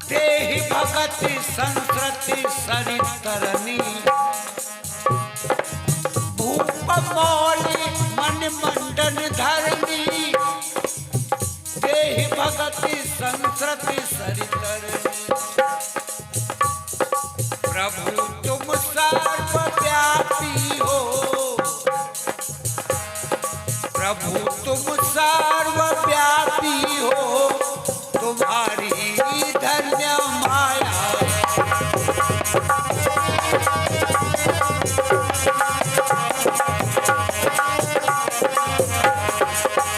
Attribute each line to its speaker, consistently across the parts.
Speaker 1: देहि भगति संस्कृति सरितरनी भूप मौली मन मंडन धरनी देहि भगति संस्कृति सरितरनी प्रभु तुम सर्वव्यापी हो प्रभु तुम सर्वव्यापी हो तुम्हारी धन्य माया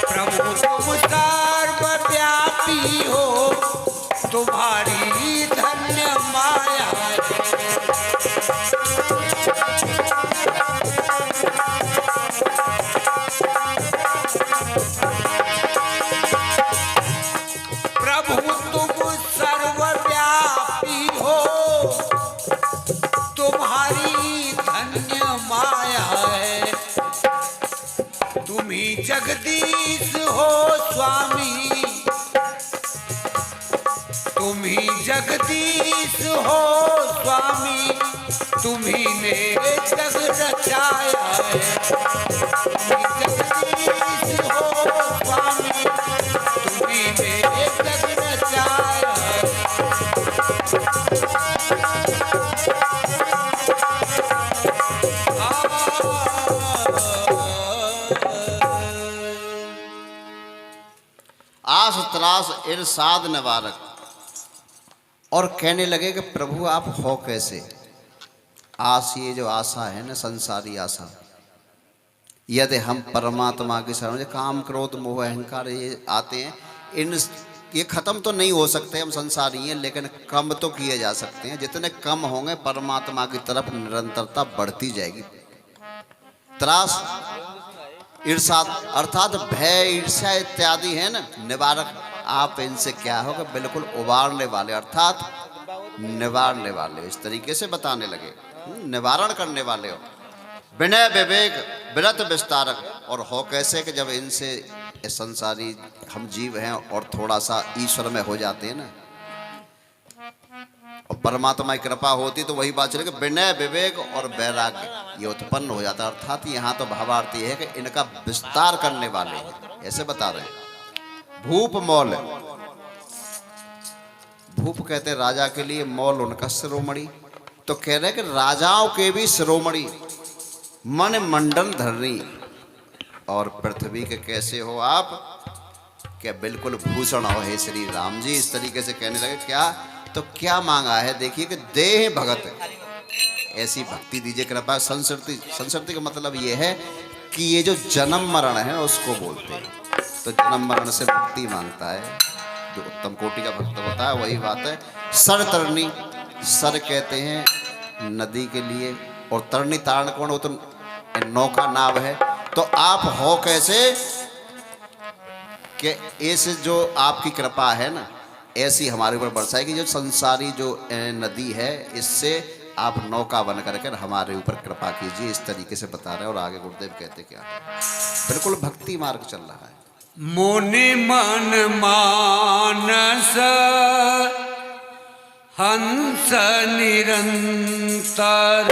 Speaker 1: प्रभु तुम सर्वव्यापी हो तुम्हारी धन्य माया प्रभु तुम सर्वव्यापी हो तुम्हारी धन्य माया है तुम ही जगदीश हो स्वामी तुम ही जगदीश हो स्वामी तुम ही ने जग रचाया है तुम ही जगदीश हो स्वामी तुम ही ने जग रचाया है
Speaker 2: आस त्रास इरसाद निवारक। और कहने लगे कि प्रभु आप हो कैसे। आस, ये जो आशा है ना, संसारी आशा, यदि हम परमात्मा की शरण, काम क्रोध मोह अहंकार ये आते हैं, इन ये खत्म तो नहीं हो सकते, हम संसारी हैं, लेकिन कम तो किए जा सकते हैं। जितने कम होंगे परमात्मा की तरफ निरंतरता बढ़ती जाएगी। त्रास ईर्षाद अर्थात भय ईर्ष्या इत्यादि है ना, निवारक, आप इनसे क्या होगा, बिल्कुल उबारने वाले अर्थात निवारने वाले, इस तरीके से बताने लगे, निवारण करने वाले हो। विनय विवेक विरत विस्तारक। और हो कैसे कि जब इनसे संसारी हम जीव हैं और थोड़ा सा ईश्वर में हो जाते हैं ना, और परमात्मा की कृपा होती तो वही बात चलेगी, विनय विवेक और वैराग्य ये उत्पन्न हो जाता है। अर्थात यहाँ तो भावार्थ ये है कि इनका विस्तार करने वाले हैं, ऐसे बता रहे हैं। भूप मौल, भूप कहते हैं राजा के लिए, मौल उनका शिरोमणि। तो कह रहे हैं कि राजाओं के भी शिरोमणि, मन मंडन धरनी। और पृथ्वी के कैसे हो आप, क्या बिल्कुल भूषण हो हे श्री राम जी। इस तरीके से कहने लगे। क्या तो क्या मांगा है, देखिए कि देह भगत, ऐसी भक्ति दीजिए कृपा। संस्कृति, संस्कृति का मतलब ये है कि ये जो जन्म मरण है उसको बोलते हैं। तो जन्म मरण से मुक्ति मांगता है, जो उत्तम कोटि का भक्त होता है, वही बात है। सर तरनी, सर कहते हैं नदी के लिए, और तरनी तारण कौन हो, तो नौका नाव है। तो आप हो कैसे कि ऐसे जो आपकी कृपा है ना, ऐसी हमारे ऊपर बरसाएगी। जो संसारी जो नदी है, इससे आप नौका बन करके हमारे ऊपर कृपा कीजिए, इस तरीके से बता रहे हैं। और आगे गुरुदेव कहते क्या, बिल्कुल भक्ति मार्ग चल रहा है।
Speaker 1: मुनि मन मानस हंस निरंतर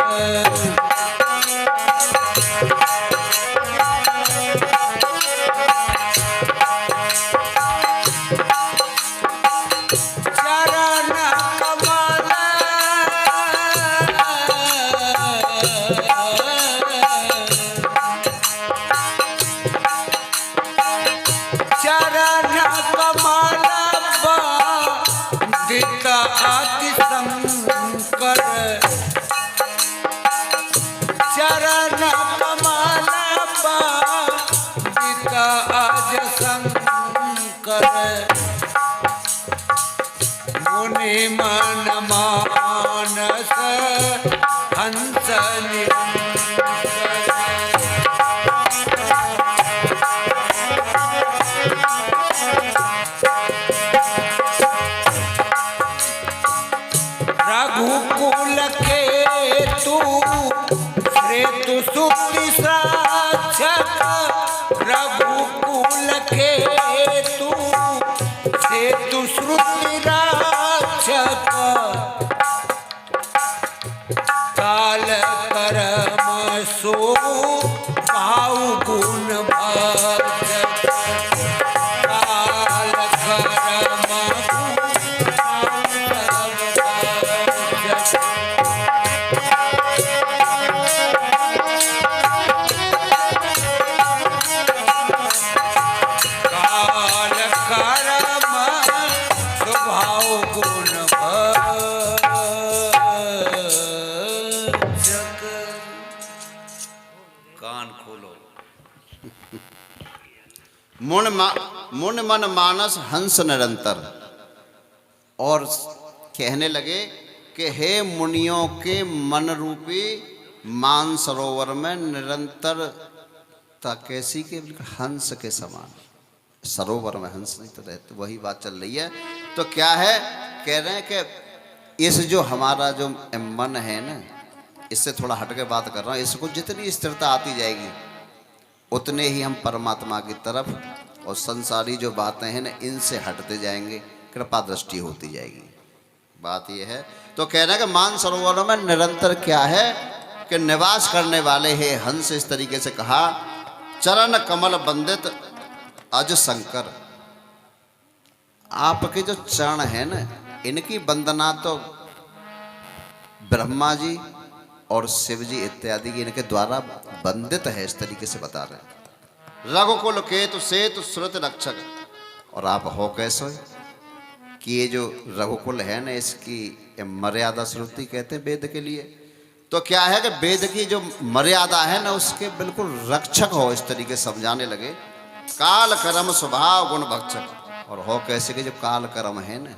Speaker 1: मुनि मन मानस हंस रघुकुल के तू श्रेतु सुक्ति साक्षक रघुकुल के तू श्रेतु श्रुति राक्षक
Speaker 2: मुन मन मानस हंस निरंतर। और कहने लगे कि हे मुनियों के मन रूपी मान सरोवर में निरंतर कैसी के हंस के समान। सरोवर में हंस नहीं तो रहते, वही बात चल रही है। तो क्या है, कह रहे हैं कि इस जो हमारा जो मन है ना, इससे थोड़ा हट के बात कर रहा हूँ, इसको जितनी स्थिरता आती जाएगी उतने ही हम परमात्मा की तरफ और संसारी जो बातें हैं ना इनसे हटते जाएंगे, कृपा दृष्टि होती जाएगी। बात यह है। तो कह रहे हैं कि मान सरोवरों में निरंतर क्या है कि निवास करने वाले हैं हंस। इस तरीके से कहा, चरण कमल बंदित अज शंकर। आपके जो चरण है ना इनकी वंदना तो ब्रह्मा जी और शिव जी इत्यादि इनके द्वारा वंदित है। इस तरीके से बता रहे हैं। रघुकुल केतु सेतु श्रुत रक्षक। और आप हो कैसे कि ये जो रघुकुल है ना इसकी मर्यादा श्रुति कहते हैं वेद के लिए। तो क्या है कि वेद की जो मर्यादा है ना उसके बिल्कुल रक्षक हो, इस तरीके से समझाने लगे। काल कर्म स्वभाव गुण भक्षक। और हो कैसे के जो काल कर्म है ना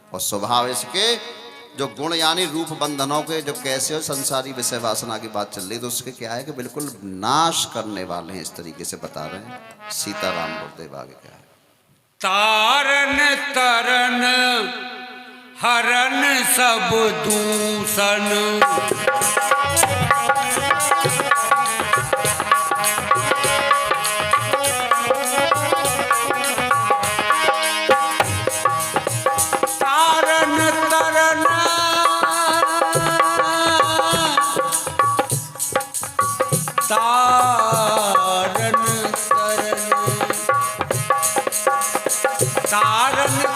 Speaker 2: और स्वभाव इसके जो गुण यानी रूप बंधनों के जो कैसे हो, संसारी विषय वासना की बात चल रही, तो उसके क्या है कि बिल्कुल नाश करने वाले हैं। इस तरीके से बता रहे हैं। सीताराम गुरुदेव आगे क्या है।
Speaker 1: तारन तरन हरन सब दूषण। तारन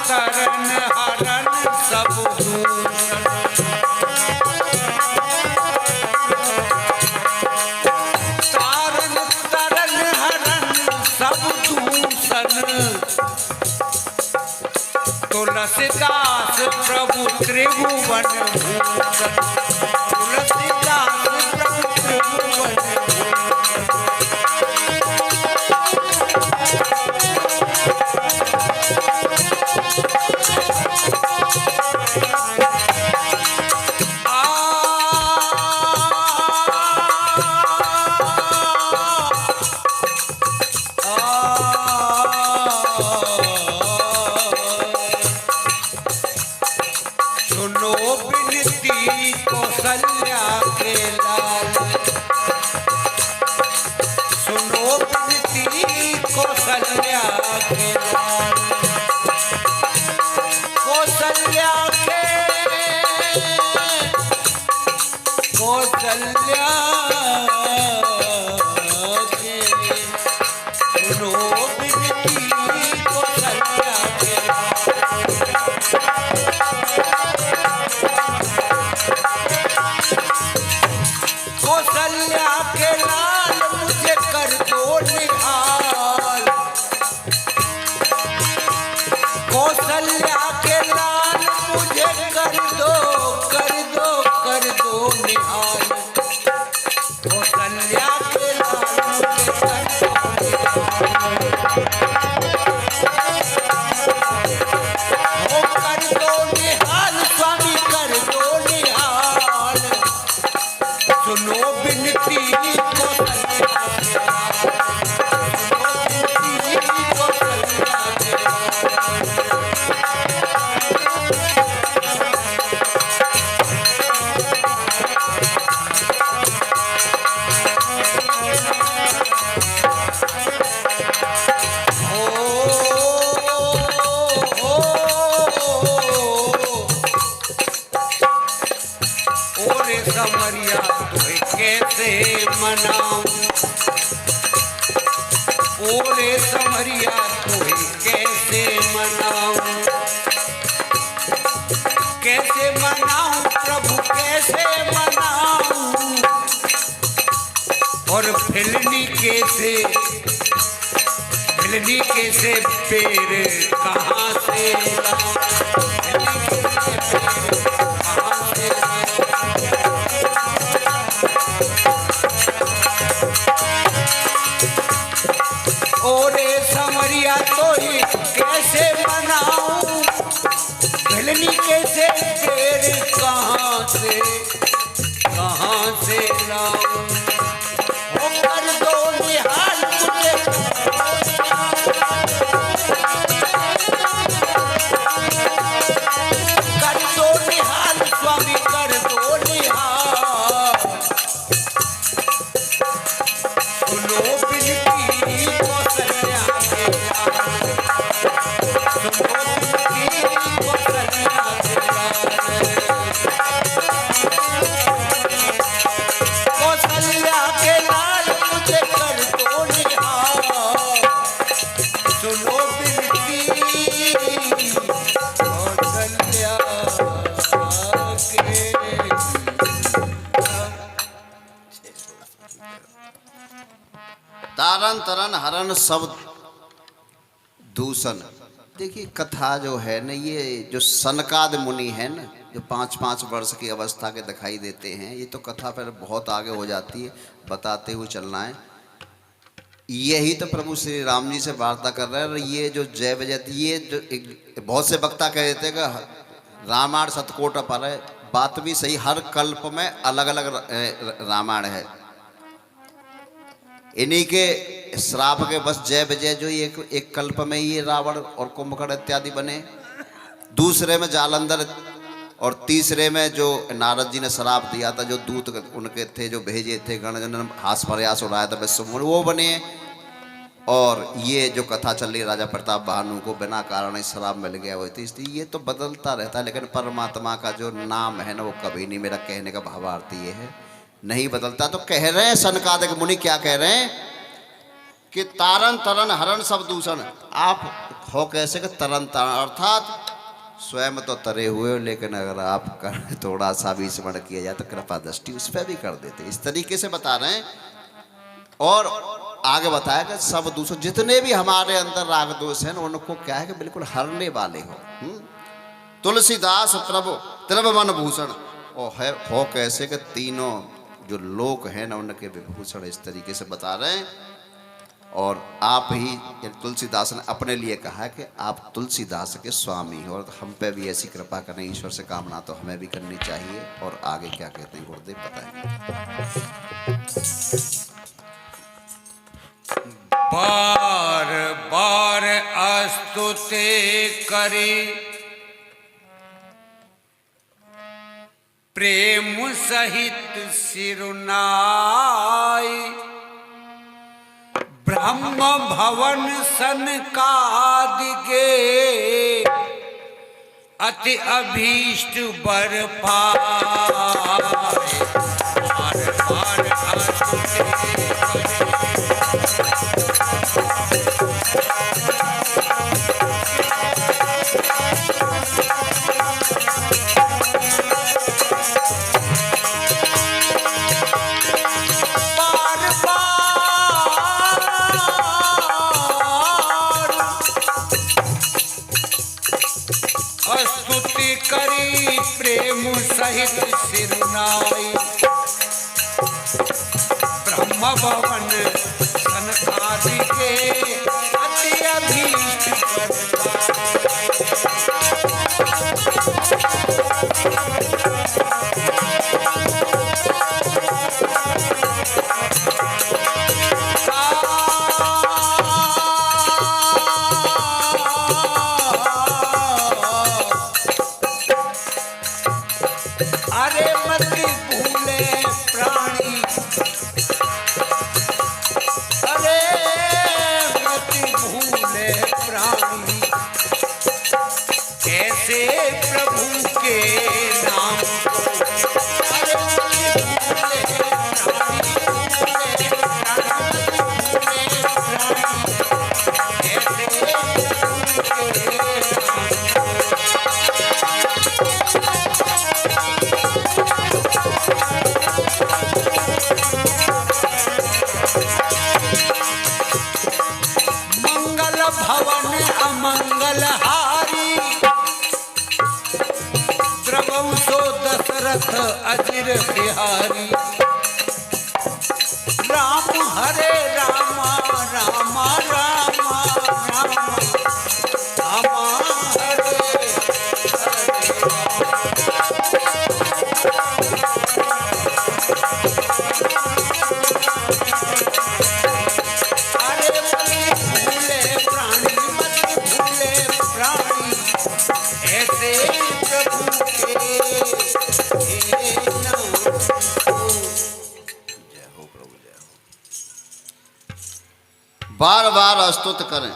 Speaker 1: तरन हरन सब दूषण। तारन तरन हरन सब दूषण। तुलसीदास प्रभु त्रिभुवन भूषण। तुलसीदास प्रभु त्रिभुवन ओरे समरिया तुहे कैसे मनाऊं, कैसे मनाऊं प्रभु कैसे मनाऊं, और फिलनी कैसे पेड़ कहाँ से लाऊं, ओरे समरिया हिलनी कैसे पेड़ कहाँ से लाऊं ओ कर दो निहाल मुझे कर दो निहाल स्वामी कर दो निहाल सुनो बिनती कौशल्या के लाल सुनो बिनती कौशल्या के लाल कौशल्या के लाल मुझे कर दो निहाल सुनो बिनती कौशल्या के
Speaker 2: तारन तरन हरण सब दूषण। देखिए कथा जो है न, ये जो सनकाद मुनि है न, जो 5-5 वर्ष की अवस्था के दिखाई देते हैं, ये तो कथा फिर बहुत आगे हो जाती है, बताते हुए चलना है। यही तो प्रभु श्री राम जी से वार्ता कर रहे हैं। और ये जो जय विजय, ये जो बहुत से वक्ता कह देते हैं कि रामायण सतकोट पर है। बात भी सही, हर कल्प में अलग अलग रामायण है। इन्हीं के श्राप के बस जय विजय जो एक कल्प में ये रावण और कुंभकर्ण इत्यादि बने, दूसरे में जालंधर, और तीसरे में जो नारद जी ने श्राप दिया था, जो दूत उनके थे जो भेजे थे, गणजन हास प्रयास उड़ाया था विश्वमुनि, वो बने। और ये जो कथा चल रही राजा प्रताप भानु को बिना कारण श्राप मिल गया वो थी। इसलिए ये तो बदलता रहता है, लेकिन परमात्मा का जो नाम है ना वो कभी नहीं, मेरा कहने का भावार्थ ये है, नहीं बदलता। तो कह रहे हैं सनकादिक मुनि, क्या कह रहे हैं कि तारन तरन हरण सब दूषण। आप हो कैसे कि तरन तरन, अर्थात स्वयं तो तरे हुए हो, लेकिन अगर आप कर थोड़ा सा भी स्मरण किया जाए तो कृपा दृष्टि उस पर भी कर देते, इस तरीके से बता रहे हैं। और आगे बताया कि सब दूषण जितने भी हमारे अंदर राग दोष हैं उनको क्या है कि बिल्कुल हरने वाले हो। तुलसीदास प्रभु त्रिभुवन भूषण, और है हो कैसे कि तीनों जो लोक हैं ना उनके विभूषण, इस तरीके से बता रहे हैं। और आप ही तुलसीदास ने अपने लिए कहा कि आप तुलसीदास के स्वामी हो, और हम पे भी ऐसी कृपा करें, ईश्वर से कामना तो हमें भी करनी चाहिए। और आगे क्या कहते हैं गुरुदेव बताएं।
Speaker 1: बार बार स्तुति करी प्रेम सहित सिरुनाई, ब्रह्म भवन सनकादिके अति अभीष्ट बर पाए। बार बार स्तुति स्तुति करी प्रेम सहित सिरुनाई, ब्रह्म भवन सनकादिके अति अभीष्ट अरे मत भूले प्राणी, अरे मत भूले प्राणी, कैसे प्रभु के नाम को। अरे मत भूले प्राणी, भूले प्राणी, भूले प्राणी, कैसे प्रभु के नाम भवन अमंगलहारी, द्रवौ सो दशरथ अजिर बिहारी। राम हरे रामा रामा रामा रामा रामा हरे हरे। प्रभु के हे नाम को।
Speaker 2: जय हो प्रभु, जय हो। बार बार स्तुति करें।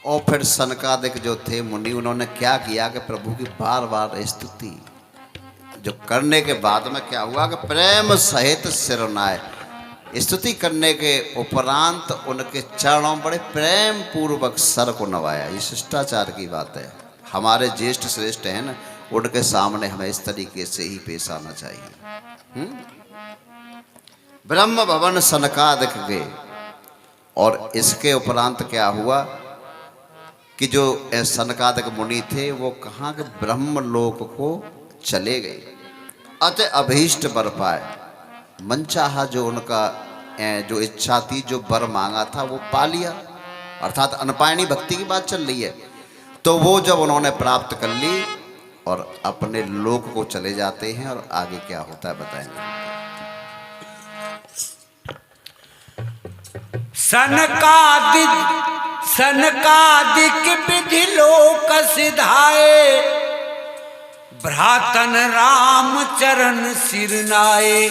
Speaker 2: और फिर सनकादिक जो थे मुनि, उन्होंने क्या किया कि प्रभु की बार बार स्तुति जो करने के बाद में क्या हुआ कि प्रेम सहित सिरनाए, स्तुति करने के उपरांत उनके चरणों में बड़े प्रेम पूर्वक सर को नवाया। ये शिष्टाचार की बात है। हमारे ज्येष्ठ श्रेष्ठ हैं ना, उनके सामने हमें इस तरीके से ही पेश आना चाहिए। ब्रह्म भवन सनकादिक गए और इसके उपरांत क्या हुआ कि जो सनकादिक मुनि थे वो कहाँ के ब्रह्मलोक को चले गए। अत अभीष्ट वर पाए, मनचाहा जो उनका जो इच्छा थी, जो वर मांगा था वो पा लिया। अर्थात अनपायणी भक्ति की बात चल रही है। तो वो जब उन्होंने प्राप्त कर ली और अपने लोक को चले जाते हैं। और आगे क्या होता है बताएंगे।
Speaker 1: सनकादिक विधि लोक सिधाए, भ्रातन राम चरण सिरनाए।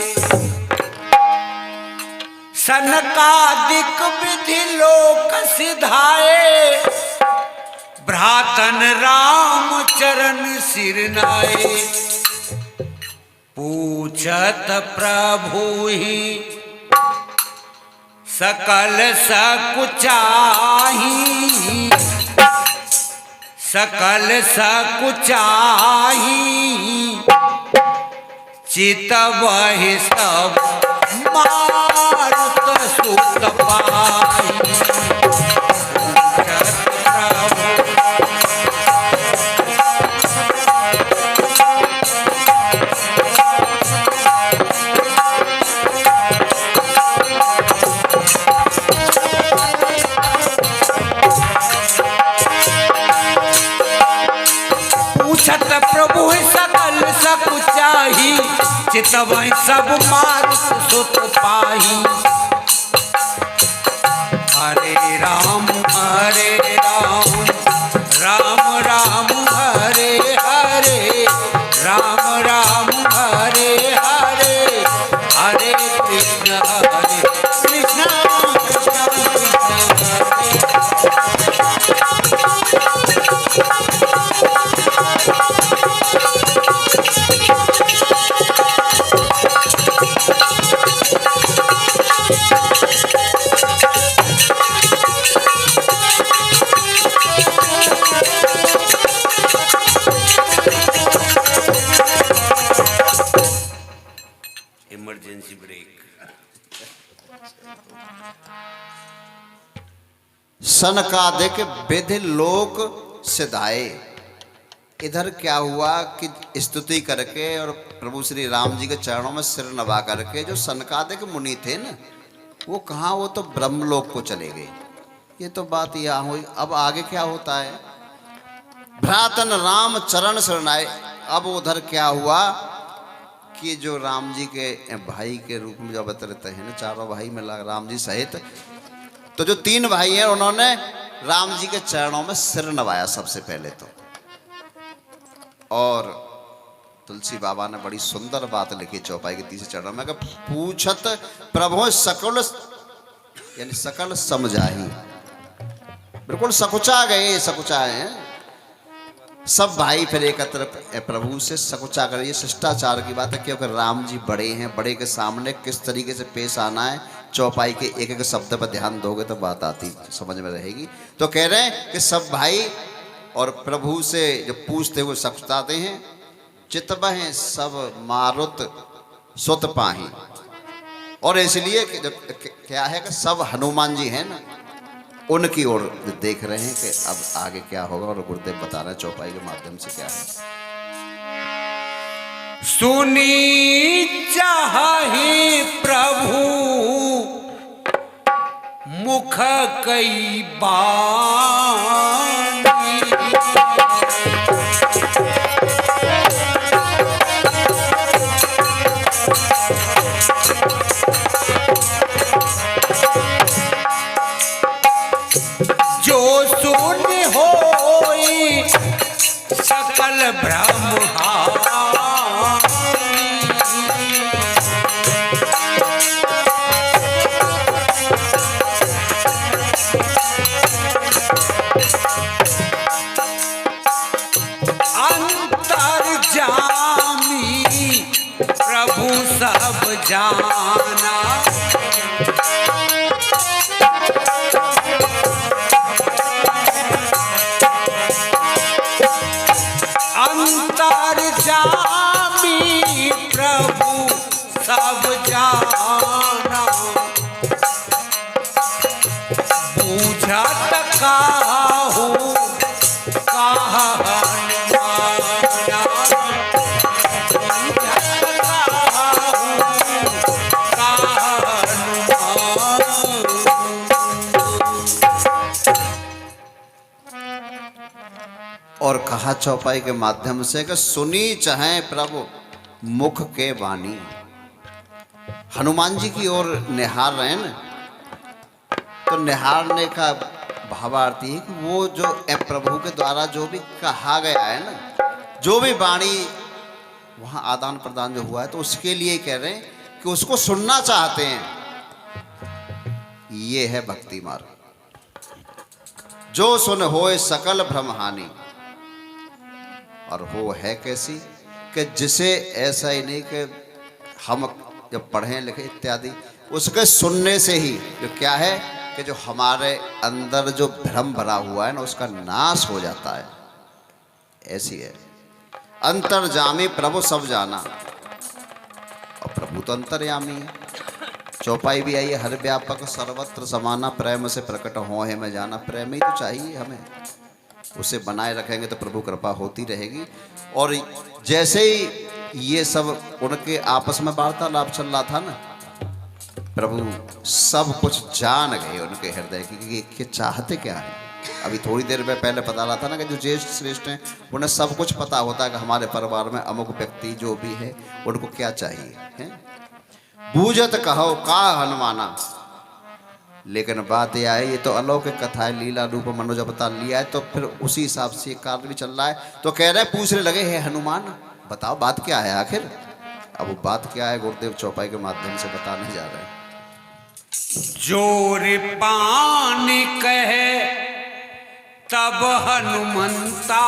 Speaker 1: सनकादिक विधि लोक सिधाए, भ्रातन राम चरण सिरनाए। पूछत प्रभु ही सकल सकुचाही, सकल सकुचाही। चितवहि सब मारुत सुत पाही। प्रभु सकल सकुचाही, चितवहि सब मारुत सुत पाही। हरे राम राम राम हरे हरे, राम राम हरे हरे, हरे कृष्ण कृष्ण इमरजेंसी ब्रेक।
Speaker 2: सनकादिक विधि लोक सिधाए। इधर क्या हुआ कि स्तुति करके और प्रभु श्री राम जी के चरणों में सिर नवा करके जो सनकादिक मुनि थे ना, वो कहाँ, वो तो ब्रह्मलोक को चले गए। ये तो बात यहाँ हुई। अब आगे क्या होता है। भ्रातन राम चरण शरणाए। अब उधर क्या हुआ कि जो राम जी के भाई के रूप में जब रहते हैं ना, चारों भाई मिला राम जी सहित, तो जो 3 भाई हैं उन्होंने राम जी के चरणों में सिर नवाया सबसे पहले तो। और तुलसी बाबा ने बड़ी सुंदर बात लिखी चौपाई के 30 चरणों में कि पूछत प्रभु सकल, यानी सकल समझाही। बिल्कुल सकुचा गए, सकुचाए हैं सब भाई। फिर एकत्र प्रभु से सकुचा कर, ये शिष्टाचार की बात है। क्योंकि राम जी बड़े हैं, बड़े के सामने किस तरीके से पेश आना है, चौपाई के एक एक शब्द पर ध्यान दोगे तो बात आती समझ में रहेगी। तो कह रहे हैं कि सब भाई और प्रभु से जब पूछते हुए सकुचाते हैं। चितवहि सब मारुत सुत पाही। और इसलिए कि जब क्या है कि सब हनुमान जी हैं ना, उनकी ओर देख रहे हैं कि अब आगे क्या होगा। और गुरुदेव बता रहे हैं चौपाई के माध्यम से क्या है।
Speaker 1: सुनी चाहे प्रभु मुख कई बानी, अंतर्यामी प्रभु सब जाना। अंतर्यामी प्रभु सब जाना। बूझत काहू कहा हनुमाना। बूझत काहू कहा हनुमान।
Speaker 2: और कहा चौपाई के माध्यम से कि सुनी चाहे प्रभु मुख के वाणी। हनुमान जी की ओर निहार रहे हैं ना, तो निहारने का भावार्थी है कि वो जो प्रभु के द्वारा जो भी कहा गया है ना, जो भी वाणी वहाँ आदान प्रदान जो हुआ है, तो उसके लिए कह रहे हैं कि उसको सुनना चाहते हैं। ये है भक्ति मार्ग। जो सुन होए सकल भ्रम हानि। और वो है कैसी कि जिसे ऐसा ही नहीं कि हम जब पढ़ें लिखें इत्यादि, उसके सुनने से ही जो क्या है कि जो हमारे अंदर जो भ्रम भरा हुआ है ना, उसका नाश हो जाता है। ऐसी है अंतर्यामी प्रभु सब जाना। और प्रभु तो अंतर्यामी है। चौपाई भी आई है, हर व्यापक सर्वत्र समाना, प्रेम से प्रकट हो है मैं जाना। प्रेम ही तो चाहिए हमें, उसे बनाए रखेंगे तो प्रभु कृपा होती रहेगी। और जैसे ही ये सब उनके आपस में वार्तालाप चल रहा था ना, प्रभु सब कुछ जान गए उनके हृदय की कि चाहते क्या है। अभी थोड़ी देर में पहले पता रहा था ना कि जो ज्येष्ठ श्रेष्ठ हैं उन्हें सब कुछ पता होता है कि हमारे परिवार में अमुक व्यक्ति जो भी है उनको क्या चाहिए है। बूझत कहो का हनुमाना। लेकिन बात यह है, ये तो अलौकिक कथा है, लीला रूप मनोज अवतार लिया है, तो फिर उसी हिसाब से कार्य भी चल रहा है। तो कह रहे पूछने लगे हे हनुमान, बताओ बात क्या है आखिर। अब वो बात क्या है गुरुदेव चौपाई के माध्यम से बताने जा रहे हैं।
Speaker 1: जोर पानी कहे तब हनुमंता।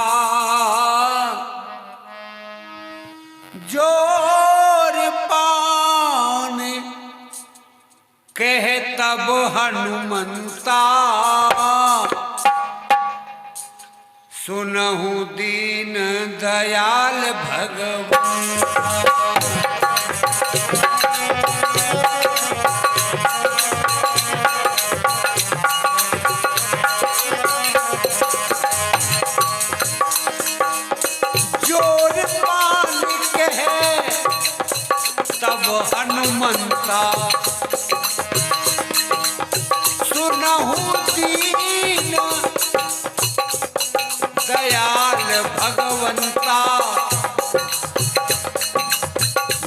Speaker 1: जोर पानी कहे तब हनुमंता। सुनहु दीन दयाल भगवान। जोर पानी कहे तब हनुमंता। सुनहु दीन दयाल भगवंता।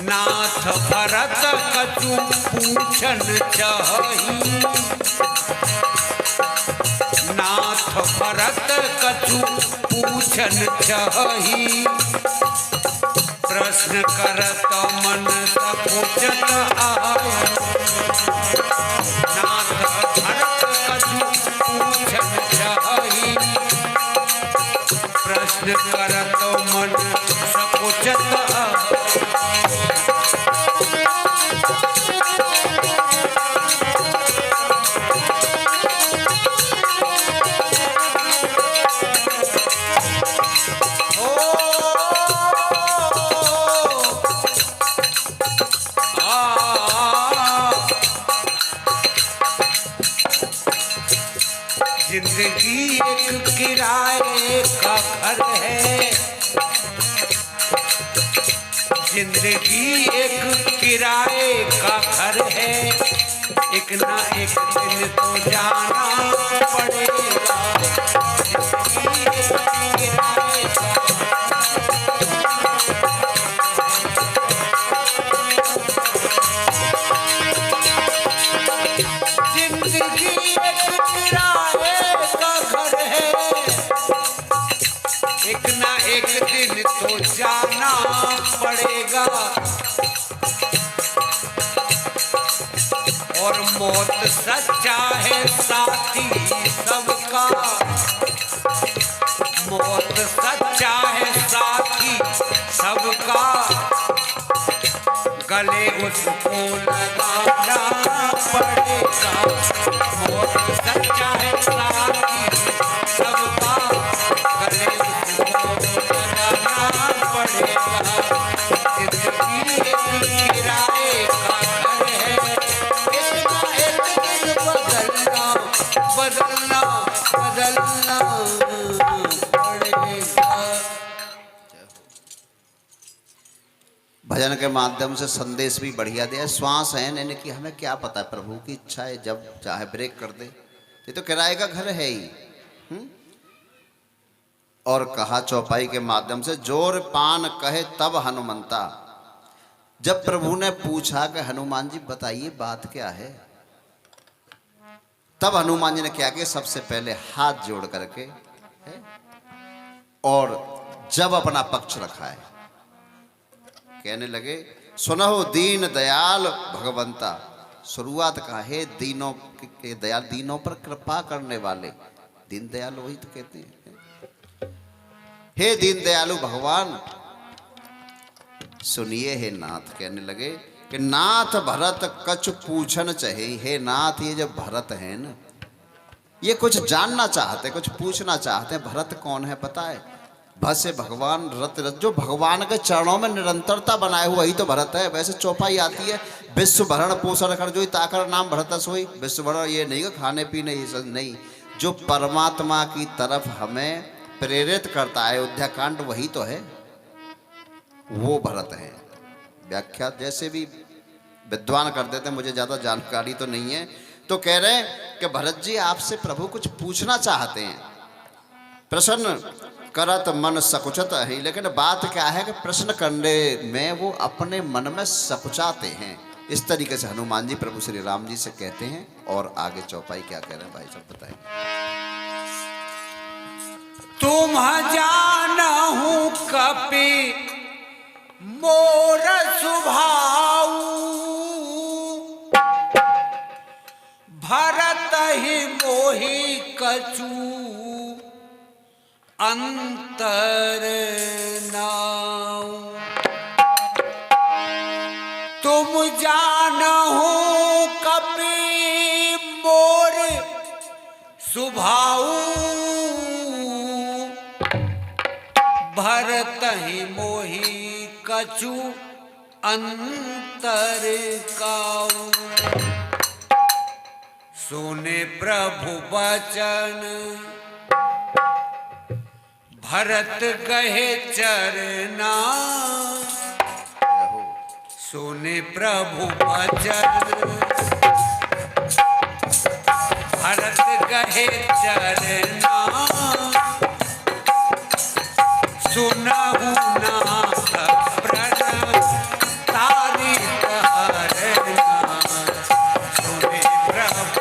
Speaker 1: नाथ भरत कछु पूछन चाही। नाथ भरत कछु पूछन चाही। प्रश्न करत मन सकुचत आया। नाथ भरत कछु पूछन चाही। प्रश्न करत मन सकुचत आया। जिंदगी एक किराए का घर है। जिंदगी एक किराए का घर है। एक ना एक दिन तो जाना पड़ेगा। जिंदगी एक किराए का जिंदगी एक किराए का घर है। एक ना एक दिन तो जाना पड़ेगा। और मौत सच्चा है साथी सबका। मौत सच्चा है गले उसको लगाना पड़ेगा। मोर सच्चा है साथी सबका, गले उसको लगाना पड़ेगा। जिंदगी एक किराए का घर है, इसका एक दिन बदलना बदलना बदलना पड़ेगा।
Speaker 2: भजन के माध्यम से संदेश भी बढ़िया दिया। श्वास है यानी कि हमें क्या पता है, प्रभु की इच्छा है, जब चाहे ब्रेक कर दे। ये तो किराए का घर है ही। और कहा चौपाई के माध्यम से, जोर पान कहे तब हनुमंता। जब प्रभु ने पूछा कि हनुमान जी बताइए बात क्या है, तब हनुमान जी ने क्या किया, सबसे पहले हाथ जोड़ करके और जब अपना पक्ष रखा है, कहने लगे सुनहो दीन दयाल भगवंता। शुरुआत कहा, हे दीनों के दयाल, दीनों पर कृपा करने वाले, दीन दयाल वही तो कहते हैं। हे दीन दयालु भगवान सुनिए हे नाथ। कहने लगे कि नाथ भरत कछ पूछन चाहे। हे नाथ, ये जो भरत है ना, ये कुछ जानना चाहते, कुछ पूछना चाहते हैं। भरत कौन है पता है? भसे भगवान रत रत, जो भगवान के चरणों में निरंतरता बनाए हुआ ही तो भरत है। वैसे चौपाई आती है, विश्व भरण पोषण कर जो ताकर नाम भरत सोई। विश्व भरण ये नहीं कि खाने पीने ये सब नहीं, जो परमात्मा की तरफ हमें प्रेरित करता है, अयोध्या कांड वही तो है, वो भरत है। व्याख्या जैसे भी विद्वान कर देते हैं, मुझे ज़्यादा जानकारी तो नहीं है। तो कह रहे हैं कि भरत जी आपसे प्रभु कुछ पूछना चाहते हैं। प्रश्न करत मन सकुचत है, लेकिन बात क्या है कि प्रश्न करने में वो अपने मन में सकुचाते हैं। इस तरीके से हनुमान जी प्रभु श्री राम जी से कहते हैं। और आगे चौपाई क्या कह रहे हैं भाई साहब बताएं।
Speaker 1: तुम जानहु कपि मोर सुभाऊ, भरत ही मोहि कछु अंतर नाऊ। तुम जानहु कपि मोर सुभाऊ, भरत ही मोहि कछु अंतर काऊ। सुने प्रभु वचन भरत गहे चरना, सुने प्रभु वचन भरत गहे चरना। सुनहु नाथ प्रण तारी हरना, सुने प्रभु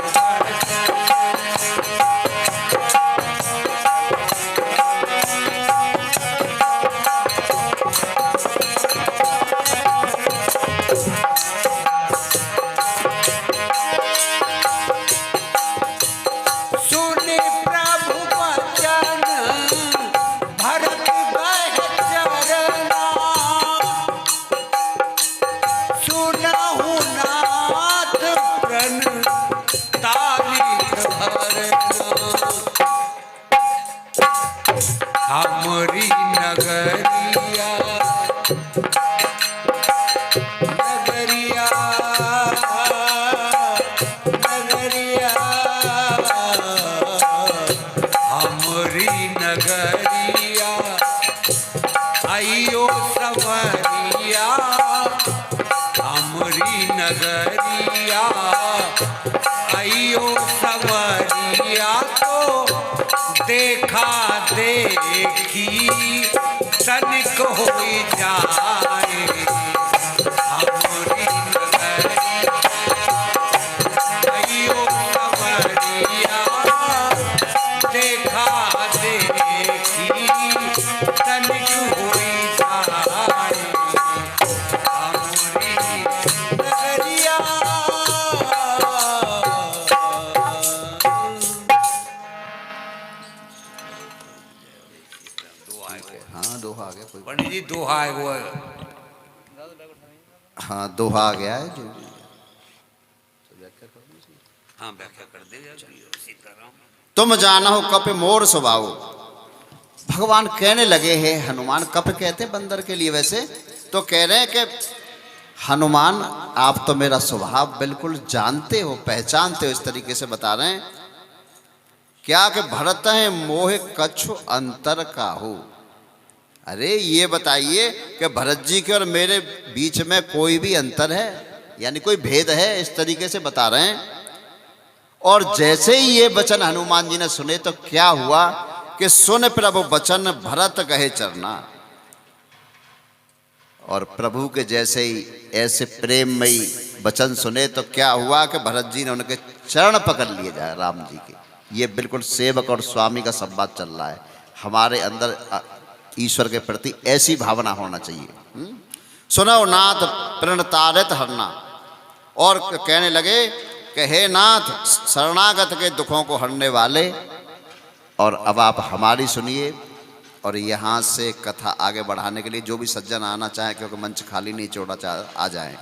Speaker 1: हमारी नगरिया नगरिया नगरिया, हमारी नगरिया आइयो सवरिया। हमारी नगरिया आइयो सवरिया, तो देखा देखी तनिक होई जाए। हमारी नगरिया आइयो सवरिया, देखा देखी तनिक होई जाए। हमारी नगरिया
Speaker 2: हाँ दोहा आ गया कोई।
Speaker 1: पंडित जी दोहा है वो है।
Speaker 2: हाँ दोहा आ गया है जो
Speaker 1: हाँ व्याख्या कर दे सीताराम।
Speaker 2: तुम जानो कप मोर स्वभाव। भगवान कहने लगे हैं, हनुमान कप कहते हैं बंदर के लिए, वैसे तो कह रहे हैं कि हनुमान आप तो मेरा स्वभाव बिल्कुल जानते हो, पहचानते हो, इस तरीके से बता रहे हैं क्या कि भरत है मोह कछु अंतर का हो। अरे ये बताइए कि भरत जी के और मेरे बीच में कोई भी अंतर है, यानी कोई भेद है, इस तरीके से बता रहे हैं। और जैसे ही ये वचन हनुमान जी ने सुने तो क्या हुआ कि सुन प्रभु वचन भरत कहे चरना। और प्रभु के जैसे ही ऐसे प्रेममयी वचन सुने तो क्या हुआ कि भरत जी ने उनके चरण पकड़ लिए जाए राम जी के। ये बिल्कुल सेवक और स्वामी का संवाद चल रहा है। हमारे अंदर ईश्वर के प्रति ऐसी भावना होना चाहिए। सुनो नाथ प्रणतारित हरना। और कहने लगे कि हे नाथ शरणागत के दुखों को हरने वाले। और अब आप हमारी सुनिए और यहाँ से कथा आगे बढ़ाने के लिए जो भी सज्जन आना चाहे, क्योंकि मंच खाली नहीं छोड़ा, आ जाएं।